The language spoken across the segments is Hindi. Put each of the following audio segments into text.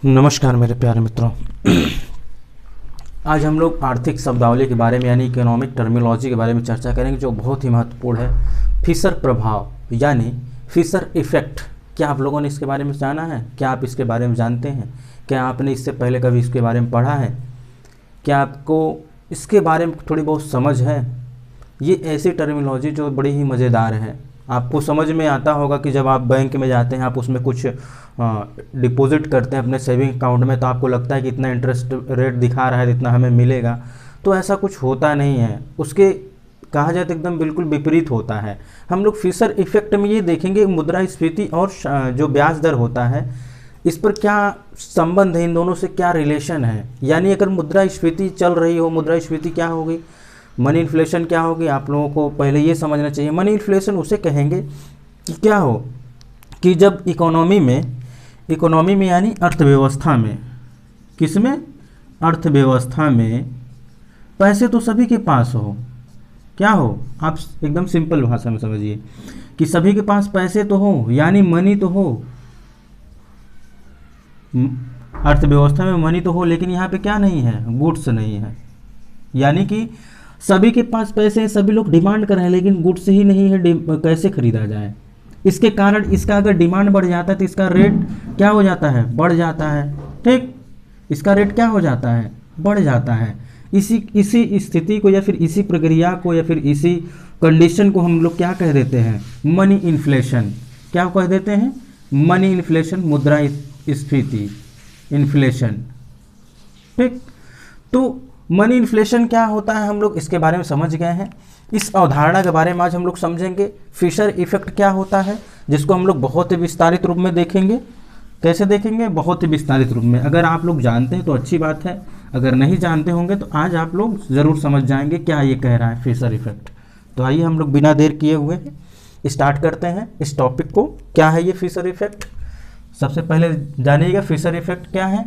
नमस्कार मेरे प्यारे मित्रों। आज हम लोग आर्थिक शब्दावली के बारे में यानी इकोनॉमिक टर्मिनोलॉजी के बारे में चर्चा करेंगे जो बहुत ही महत्वपूर्ण है। फिशर प्रभाव यानी फिशर इफेक्ट। क्या आप लोगों ने इसके बारे में जाना है? क्या आप इसके बारे में जानते हैं? क्या आपने इससे पहले कभी इसके बारे में पढ़ा है? क्या आपको इसके बारे में थोड़ी बहुत समझ है? ये ऐसी टर्मिनोलॉजी जो बड़ी ही मज़ेदार है। आपको समझ में आता होगा कि जब आप बैंक में जाते हैं, आप उसमें कुछ डिपॉजिट करते हैं अपने सेविंग अकाउंट में, तो आपको लगता है कि इतना इंटरेस्ट रेट दिखा रहा है, इतना हमें मिलेगा। तो ऐसा कुछ होता नहीं है। उसके कहा जाए तो एकदम बिल्कुल विपरीत होता है। हम लोग फिशर इफेक्ट में ये देखेंगे मुद्रास्फीति और जो ब्याज दर होता है, इस पर क्या संबंध है, इन दोनों से क्या रिलेशन है। यानी अगर मुद्रास्फीति चल रही हो, मुद्रास्फीति क्या होगी, मनी इन्फ्लेशन क्या होगी, आप लोगों को पहले ये समझना चाहिए। मनी इन्फ्लेशन उसे कहेंगे कि क्या हो कि जब इकोनॉमी में यानी अर्थव्यवस्था में, किसमें, अर्थव्यवस्था में पैसे तो सभी के पास हो, क्या हो, आप एकदम सिंपल भाषा में समझिए कि सभी के पास पैसे तो हो यानी मनी तो हो, अर्थव्यवस्था में मनी तो हो, लेकिन यहाँ पे क्या नहीं है, गुड्स नहीं है। यानी कि सभी के पास पैसे हैं, सभी लोग डिमांड कर रहे हैं, लेकिन गुड्स ही नहीं है, कैसे खरीदा जाए। इसके कारण इसका अगर डिमांड बढ़ जाता है तो इसका रेट क्या हो जाता है, बढ़ जाता है। ठीक, इसका रेट क्या हो जाता है, बढ़ जाता है। इसी स्थिति को या फिर इसी प्रक्रिया को या फिर इसी कंडीशन को हम लोग क्या कह देते हैं, मनी इन्फ्लेशन। क्या कह देते हैं, मनी इन्फ्लेशन, मुद्रास्फीति इन्फ्लेशन। ठीक, तो मनी इन्फ्लेशन क्या होता है हम लोग इसके बारे में समझ गए हैं। इस अवधारणा के बारे में आज हम लोग समझेंगे। फिशर इफेक्ट क्या होता है, जिसको हम लोग बहुत ही विस्तारित रूप में देखेंगे। कैसे देखेंगे, बहुत ही विस्तारित रूप में। अगर आप लोग जानते हैं तो अच्छी बात है, अगर नहीं जानते होंगे तो आज आप लोग ज़रूर समझ जाएंगे क्या ये कह रहा है फिशर इफेक्ट। तो आइए हम लोग बिना देर किए हुए स्टार्ट करते हैं इस टॉपिक को। क्या है ये फिशर इफेक्ट? सबसे पहले जानिएगा फिशर इफेक्ट क्या है,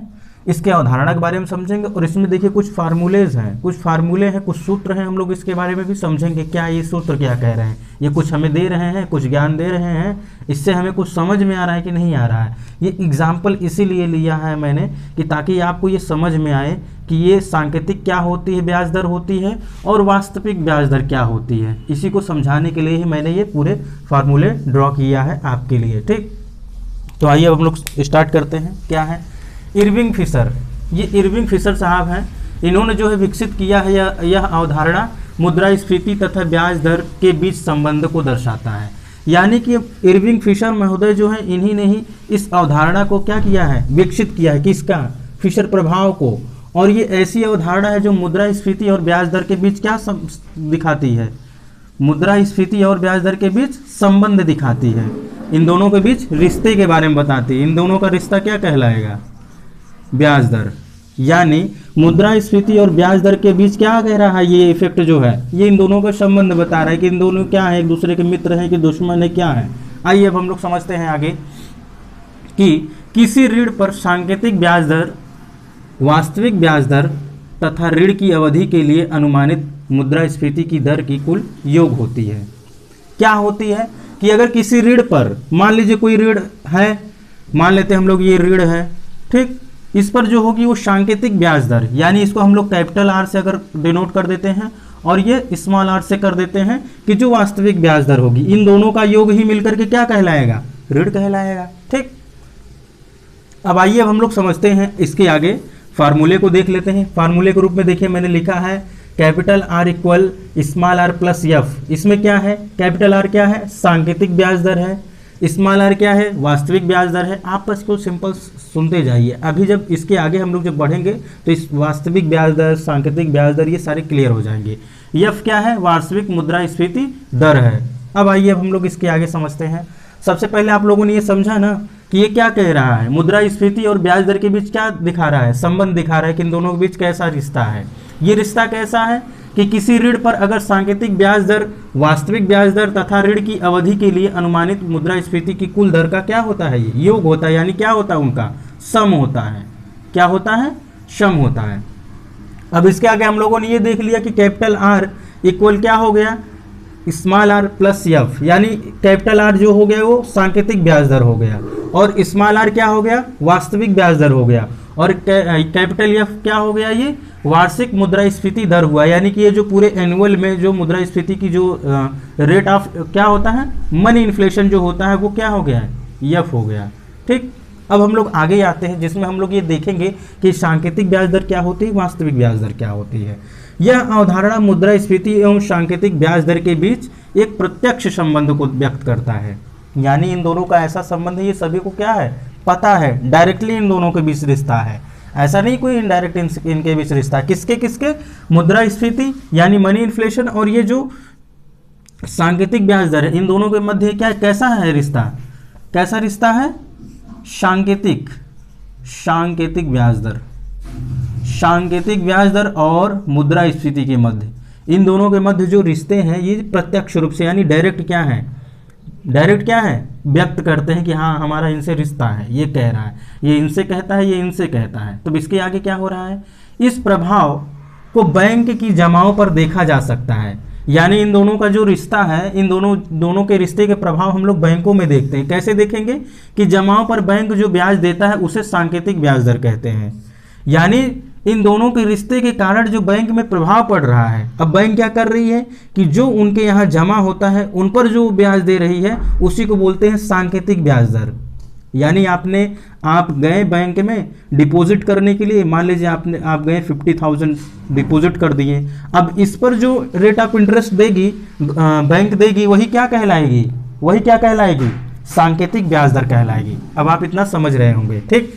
इसके अवधारणा के बारे में समझेंगे। और इसमें देखिए कुछ फार्मूलेज हैं, कुछ फार्मूले हैं, कुछ सूत्र हैं, हम लोग इसके बारे में भी समझेंगे। क्या ये सूत्र क्या कह रहे हैं, ये कुछ हमें दे रहे हैं, कुछ ज्ञान दे रहे हैं, इससे हमें कुछ समझ में आ रहा है कि नहीं आ रहा है। ये एग्जाम्पल इसीलिए लिया है मैंने कि ताकि आपको ये समझ में आए कि ये सांकेतिक क्या होती है, ब्याज दर होती है, और वास्तविक ब्याज दर क्या होती है। इसी को समझाने के लिए ही मैंने ये पूरे फार्मूले ड्रॉ किया है आपके लिए। ठीक, तो आइए अब हम लोग स्टार्ट करते हैं। क्या है इरविंग फिशर? ये इरविंग फिशर साहब हैं, इन्होंने जो है विकसित किया है यह अवधारणा मुद्रास्फीति तथा ब्याज दर के बीच संबंध को दर्शाता है। यानी कि इरविंग फिशर महोदय जो है, इन्हीं ने ही इस अवधारणा को क्या किया है, विकसित किया है। किसका? फिशर प्रभाव को। और ये ऐसी अवधारणा है जो मुद्रास्फीति और ब्याज दर के बीच क्या दिखाती है, मुद्रास्फीति और ब्याज दर के बीच संबंध दिखाती है। इन दोनों के बीच रिश्ते के बारे में बताती है। इन दोनों का रिश्ता क्या कहलाएगा, ब्याज दर। यानी मुद्रास्फीति और ब्याज दर के बीच क्या कह रहा है ये इफेक्ट जो है, ये इन दोनों का संबंध बता रहा है कि इन दोनों क्या है, एक दूसरे के मित्र हैं कि दुश्मन है, क्या है। आइए अब हम लोग समझते हैं आगे कि किसी ऋण पर सांकेतिक ब्याज दर, वास्तविक ब्याज दर तथा ऋण की अवधि के लिए अनुमानित मुद्रास्फीति की दर की कुल योग होती है। क्या होती है कि अगर किसी ऋण पर, मान लीजिए कोई ऋण है, मान लेते हैं हम लोग ये ऋण है, ठीक, इस पर जो होगी वो सांकेतिक ब्याज दर, यानी इसको हम लोग कैपिटल आर से अगर डिनोट कर देते हैं और ये स्मॉल आर से कर देते हैं कि जो वास्तविक ब्याज दर होगी, इन दोनों का योग ही मिलकर के क्या कहलाएगा, ऋण कहलाएगा। ठीक, अब आइए अब हम लोग समझते हैं इसके आगे फार्मूले को देख लेते हैं। फार्मूले के रूप में देखिए मैंने लिखा है capital R equal small R plus F. इसमें क्या है, कैपिटल आर क्या है, सांकेतिक ब्याज दर है, स्मॉल आर क्या है, वास्तविक ब्याज दर है। आप बस को सिंपल सुनते जाइए। अभी जब इसके आगे हम लोग जब बढ़ेंगे तो इस वास्तविक ब्याज दर, सांकेतिक ब्याज दर, ये सारे क्लियर हो जाएंगे। एफ क्या है, वास्तविक मुद्रास्फीति दर है। अब आइए अब हम लोग इसके आगे समझते हैं। सबसे पहले आप लोगों ने ये समझा ना कि ये क्या कह रहा है, मुद्रास्फीति और ब्याज दर के बीच क्या दिखा रहा है, संबंध दिखा रहा है कि इन दोनों के बीच कैसा रिश्ता है। ये रिश्ता कैसा है कि किसी ऋण पर अगर सांकेतिक ब्याज दर, वास्तविक ब्याज दर तथा ऋण की अवधि के लिए अनुमानित मुद्रास्फीति की कुल दर का क्या होता है, ये योग होता है। यानी क्या होता है, उनका सम होता है। क्या होता है, सम होता है। अब इसके आगे हम लोगों ने ये देख लिया कि कैपिटल आर इक्वल क्या हो गया, स्मॉल आर प्लस एफ, यानी कैपिटल आर जो हो गया वो सांकेतिक ब्याज दर हो गया, और स्मॉल आर क्या हो गया, वास्तविक ब्याज दर हो गया, और कैपिटल एफ क्या हो गया, ये वार्षिक मुद्रास्फीति दर हुआ। यानी कि ये जो पूरे एनुअल में जो मुद्रास्फीति की जो रेट ऑफ क्या होता है, मनी इन्फ्लेशन जो होता है वो क्या हो गया है, एफ हो गया। ठीक, अब हम लोग आगे आते हैं जिसमें हम लोग ये देखेंगे कि सांकेतिक ब्याज दर क्या होती है, वास्तविक ब्याज दर क्या होती है। यह अवधारणा मुद्रास्फीति एवं सांकेतिक ब्याज दर के बीच एक प्रत्यक्ष संबंध को व्यक्त करता है। यानी इन दोनों का ऐसा संबंध है, ये सभी को क्या है, पता है, डायरेक्टली इन दोनों के बीच रिश्ता है, ऐसा नहीं कोई इनडायरेक्ट इनके बीच रिश्ता है। किसके किसके, मुद्रास्फीति यानी मनी इन्फ्लेशन और ये जो सांकेतिक ब्याज दर है, इन दोनों के मध्य क्या, कैसा है रिश्ता, कैसा रिश्ता है, सांकेतिक ब्याज दर, सांकेतिक ब्याज दर और मुद्रास्फीति के मध्य, इन दोनों के मध्य जो रिश्ते हैं ये प्रत्यक्ष रूप से यानी डायरेक्ट क्या है, डायरेक्ट क्या है, व्यक्त करते हैं कि हाँ हमारा इनसे रिश्ता है, ये कह रहा है, ये इनसे कहता है, ये इनसे कहता है। तो इसके आगे क्या हो रहा है, इस प्रभाव को बैंक की जमाओं पर देखा जा सकता है। यानी इन दोनों का जो रिश्ता है, इन दोनों के रिश्ते के प्रभाव हम लोग बैंकों में देखते हैं। कैसे देखेंगे कि जमाओं पर बैंक जो ब्याज देता है उसे सांकेतिक ब्याज दर कहते हैं। यानी इन दोनों के रिश्ते के कारण जो बैंक में प्रभाव पड़ रहा है, अब बैंक क्या कर रही है कि जो उनके यहाँ जमा होता है उन पर जो ब्याज दे रही है उसी को बोलते हैं सांकेतिक ब्याज दर। यानी आप गए बैंक में डिपॉजिट करने के लिए, मान लीजिए आप गए 50,000 डिपॉजिट कर दिए, अब इस पर जो रेट ऑफ इंटरेस्ट देगी बैंक देगी वही क्या कहलाएगी, सांकेतिक ब्याज दर कहलाएगी। अब आप इतना समझ रहे होंगे, ठीक।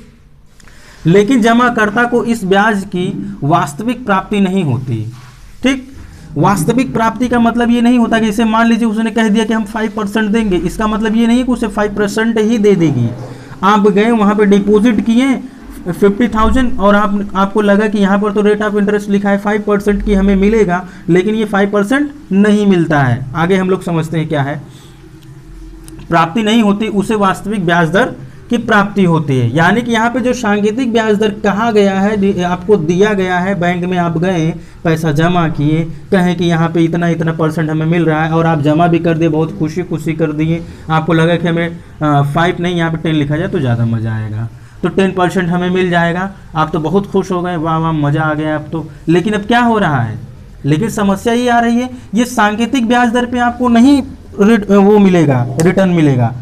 लेकिन जमाकर्ता को इस ब्याज की वास्तविक प्राप्ति नहीं होती। ठीक, वास्तविक प्राप्ति का मतलब ये नहीं होता कि इसे मान लीजिए उसने कह दिया कि हम 5% देंगे, इसका मतलब ये नहीं है कि उसे 5% ही दे देगी। आप गए वहाँ पे डिपॉजिट किए 50,000 और आपको लगा कि यहाँ पर तो रेट ऑफ इंटरेस्ट लिखा है 5% की हमें मिलेगा, लेकिन ये 5% नहीं मिलता है। आगे हम लोग समझते हैं क्या है, प्राप्ति नहीं होती, उसे वास्तविक ब्याज दर की प्राप्ति होती है। यानी कि यहाँ पे जो सांकेतिक ब्याज दर कहा गया है, आपको दिया गया है, बैंक में आप गए पैसा जमा किए, कहें कि यहाँ पे इतना इतना % हमें मिल रहा है और आप जमा भी कर दिए, बहुत खुशी कर दिए, आपको लगा कि हमें 5 नहीं यहाँ पे 10 लिखा जाए तो ज़्यादा मज़ा आएगा, तो 10% हमें मिल जाएगा, आप तो बहुत खुश हो गए, वाह वाह मज़ा आ गया अब तो। लेकिन अब क्या हो रहा है, लेकिन समस्या ये आ रही है, ये सांकेतिक ब्याज दर पे आपको नहीं वो मिलेगा, रिटर्न मिलेगा।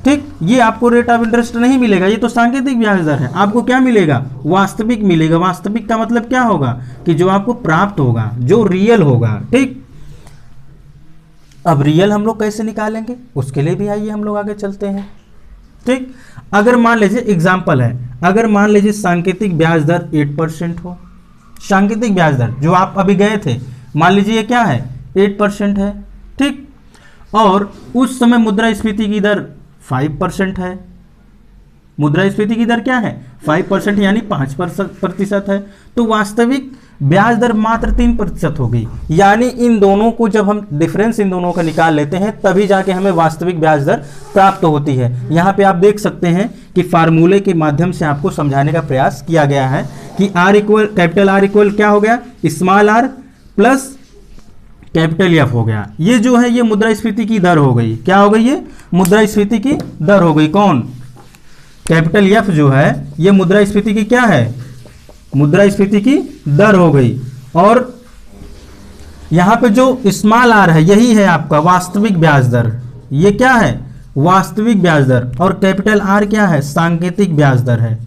ठीक, ये आपको रेट ऑफ इंटरेस्ट नहीं मिलेगा, ये तो सांकेतिक ब्याज दर है। आपको क्या मिलेगा, वास्तविक मिलेगा। वास्तविक का मतलब क्या होगा कि जो आपको प्राप्त होगा, जो रियल होगा। ठीक, अब रियल हम लोग कैसे निकालेंगे, उसके लिए भी आइए हम लोग आगे चलते हैं। ठीक, अगर मान लीजिए एग्जाम्पल है, अगर मान लीजिए सांकेतिक ब्याज दर 8% हो, सांकेतिक ब्याज दर जो आप अभी गए थे, मान लीजिए ये क्या है 8% है। ठीक, और उस समय मुद्रास्फीति की दर 5% है। मुद्रास्फीति की दर क्या है 5% यानी 5% है, तो वास्तविक ब्याज दर मात्र 3% होगी। यानी इन दोनों को जब हम डिफरेंस इन दोनों का निकाल लेते हैं तभी जाके हमें वास्तविक ब्याज दर प्राप्त होती है। यहाँ पे आप देख सकते हैं कि फार्मूले के माध्यम से आपको समझाने का प्रयास किया गया है कि कैपिटल आर इक्वल क्या हो गया, small R plus capital F हो गया। ये जो है ये मुद्रास्फीति की दर हो गई, क्या हो गई, ये मुद्रास्फीति की दर हो गई। कौन, कैपिटल एफ जो है ये मुद्रास्फीति की क्या है, मुद्रास्फीति की दर हो गई। और यहां पे जो स्मॉल आर है यही है आपका वास्तविक ब्याज दर, ये क्या है वास्तविक ब्याज दर, और कैपिटल आर क्या है सांकेतिक ब्याज दर है,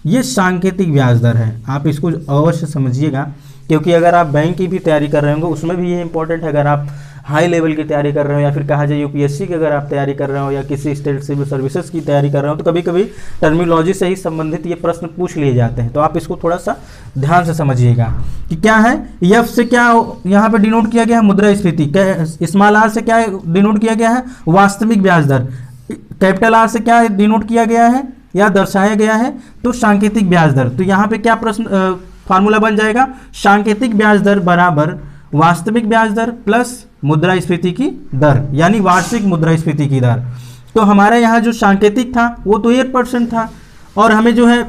ये सांकेतिक ब्याज दर है। आप इसको अवश्य समझिएगा, क्योंकि अगर आप बैंक की भी तैयारी कर रहे होंगे उसमें भी ये इंपॉर्टेंट है। अगर आप हाई लेवल की तैयारी कर रहे हो या फिर कहा जाए यूपीएससी की अगर आप तैयारी कर रहे हो या किसी स्टेट सिविल सर्विसेज की तैयारी कर रहे हो तो कभी कभी टर्मिनोलॉजी से ही संबंधित ये प्रश्न पूछ लिए जाते हैं। तो आप इसको थोड़ा सा ध्यान से समझिएगा कि क्या है, एफ से क्या यहाँ पे डिनोट किया गया है मुद्रास्फीति, स्मॉल आर से क्या डिनोट किया गया है वास्तविक ब्याज दर, कैपिटल आर से क्या डिनोट किया गया है या दर्शाया गया है तो सांकेतिक ब्याज दर। तो यहाँ पे क्या प्रश्न फार्मूला बन जाएगा, सांकेतिक ब्याज दर बराबर वास्तविक ब्याज दर प्लस मुद्रास्फीति की दर यानी वार्षिक मुद्रास्फीति की दर। तो हमारे यहाँ जो सांकेतिक था वो तो 8% था और हमें जो है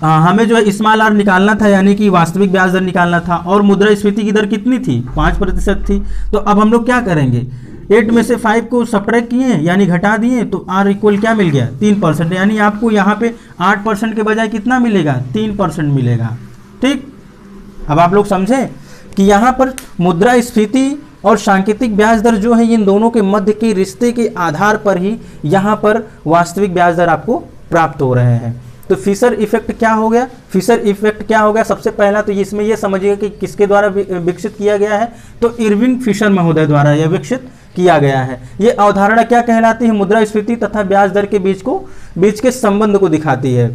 हमें जो है स्मॉल आर निकालना था, यानी कि वास्तविक ब्याज दर निकालना था, और मुद्रास्फीति की दर कितनी थी, 5% थी। तो अब हम लोग क्या करेंगे, 8 में से 5 को सब्ट्रैक्ट किए यानी घटा दिए, तो आर इक्वल क्या मिल गया, 3%, यानी आपको यहाँ पे 8% के बजाय कितना मिलेगा, 3% मिलेगा। ठीक, अब आप लोग समझे कि यहाँ पर मुद्रास्फीति और सांकेतिक ब्याज दर जो है इन दोनों के मध्य के रिश्ते के आधार पर ही यहाँ पर वास्तविक ब्याज दर आपको प्राप्त हो रहे हैं। तो फिशर इफेक्ट क्या हो गया, फिशर इफेक्ट क्या हो गया, सबसे पहला तो इसमें यह समझिए कि किसके द्वारा विकसित किया गया है, तो इरविंग फिशर महोदय द्वारा यह विकसित किया गया है। ये अवधारणा क्या कहलाती है, मुद्रास्फीति तथा ब्याज दर के बीच के संबंध को दिखाती है।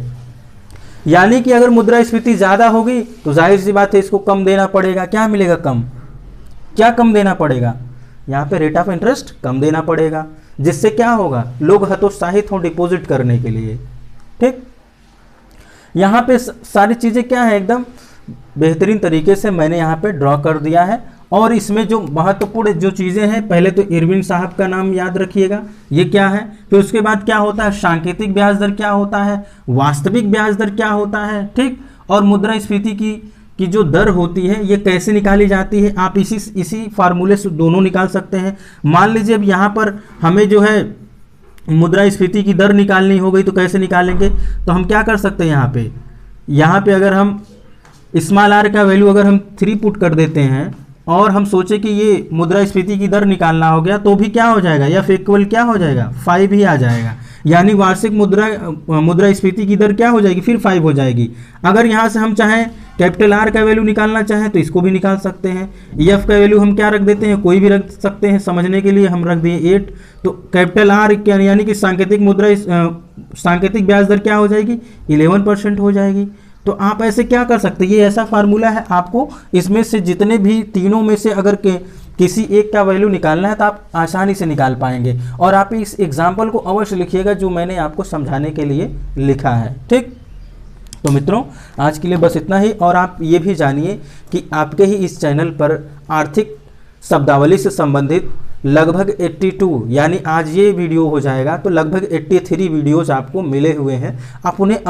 यानी कि अगर मुद्रास्फीति ज्यादा होगी तो जाहिर सी बात है इसको कम देना पड़ेगा, क्या मिलेगा, कम, क्या कम देना पड़ेगा, यहाँ पे रेट ऑफ इंटरेस्ट कम देना पड़ेगा, जिससे क्या होगा, लोग हतोत्साहित हो डिपॉजिट करने के लिए। ठीक, यहाँ पे सारी चीजें क्या है, एकदम बेहतरीन तरीके से मैंने यहाँ पे ड्रॉ कर दिया है। और इसमें जो महत्वपूर्ण जो चीजें हैं, पहले तो इरविन साहब का नाम याद रखिएगा, ये क्या है, फिर उसके बाद क्या होता है, सांकेतिक ब्याज दर क्या होता है, वास्तविक ब्याज दर क्या होता है, ठीक, और मुद्रास्फीति की जो दर होती है ये कैसे निकाली जाती है। आप इसी फार्मूले से दोनों निकाल सकते हैं। मान लीजिए अब यहाँ पर हमें जो है मुद्रास्फीति की दर निकालनी हो गई तो कैसे निकालेंगे, तो हम क्या कर सकते हैं, यहाँ पे अगर हम स्मॉल आर का वैल्यू अगर हम 3 पुट कर देते हैं और हम सोचे कि ये मुद्रास्फीति की दर निकालना हो गया, तो भी क्या हो जाएगा, या फिर इक्वल क्या हो जाएगा, 5 ही आ जाएगा। यानी वार्षिक मुद्रास्फीति की दर क्या हो जाएगी, फिर 5 हो जाएगी। अगर यहाँ से हम चाहें कैपिटल आर का वैल्यू निकालना चाहें तो इसको भी निकाल सकते हैं। एफ का वैल्यू हम क्या रख देते हैं, कोई भी रख सकते हैं, समझने के लिए हम रख दिए 8। तो कैपिटल आर यानी कि सांकेतिक ब्याज दर क्या हो जाएगी, 11% हो जाएगी। तो आप ऐसे क्या कर सकते हैं, ये ऐसा फार्मूला है, आपको इसमें से जितने भी तीनों में से अगर किसी एक का वैल्यू निकालना है तो आप आसानी से निकाल पाएंगे। और आप इस एग्जाम्पल को अवश्य लिखिएगा जो मैंने आपको समझाने के लिए लिखा है। ठीक, तो मित्रों आज के लिए बस इतना ही। और आप ये भी जानिए कि आपके ही इस चैनल पर आर्थिक शब्दावली से संबंधित लगभग 82 यानी आज ये वीडियो हो जाएगा तो लगभग 83 वीडियोज़ आपको मिले हुए हैं। आप उन्हें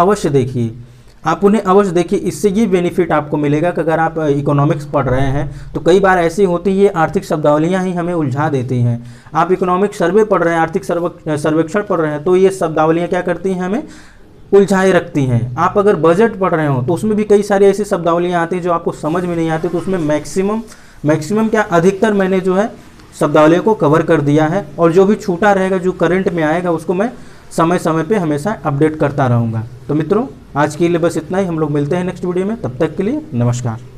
अवश्य देखिए, इससे ये बेनिफिट आपको मिलेगा कि अगर आप इकोनॉमिक्स पढ़ रहे हैं तो कई बार ऐसी होती है, ये आर्थिक शब्दावलियाँ ही हमें उलझा देती हैं। आप इकोनॉमिक सर्वे पढ़ रहे हैं, आर्थिक सर्वेक्षण पढ़ रहे हैं, तो ये शब्दावलियाँ क्या करती हैं, हमें उलझाए रखती हैं। आप अगर बजट पढ़ रहे हो तो उसमें भी कई सारी ऐसी शब्दावलियाँ आती हैं जो आपको समझ में नहीं आती, तो उसमें मैक्सिमम क्या अधिकतर मैंने जो है शब्दावलियों को कवर कर दिया है। और जो भी छूटा रहेगा, जो करंट में आएगा, उसको मैं समय समय पे हमेशा अपडेट करता रहूँगा। तो मित्रों आज के लिए बस इतना ही, हम लोग मिलते हैं नेक्स्ट वीडियो में, तब तक के लिए नमस्कार।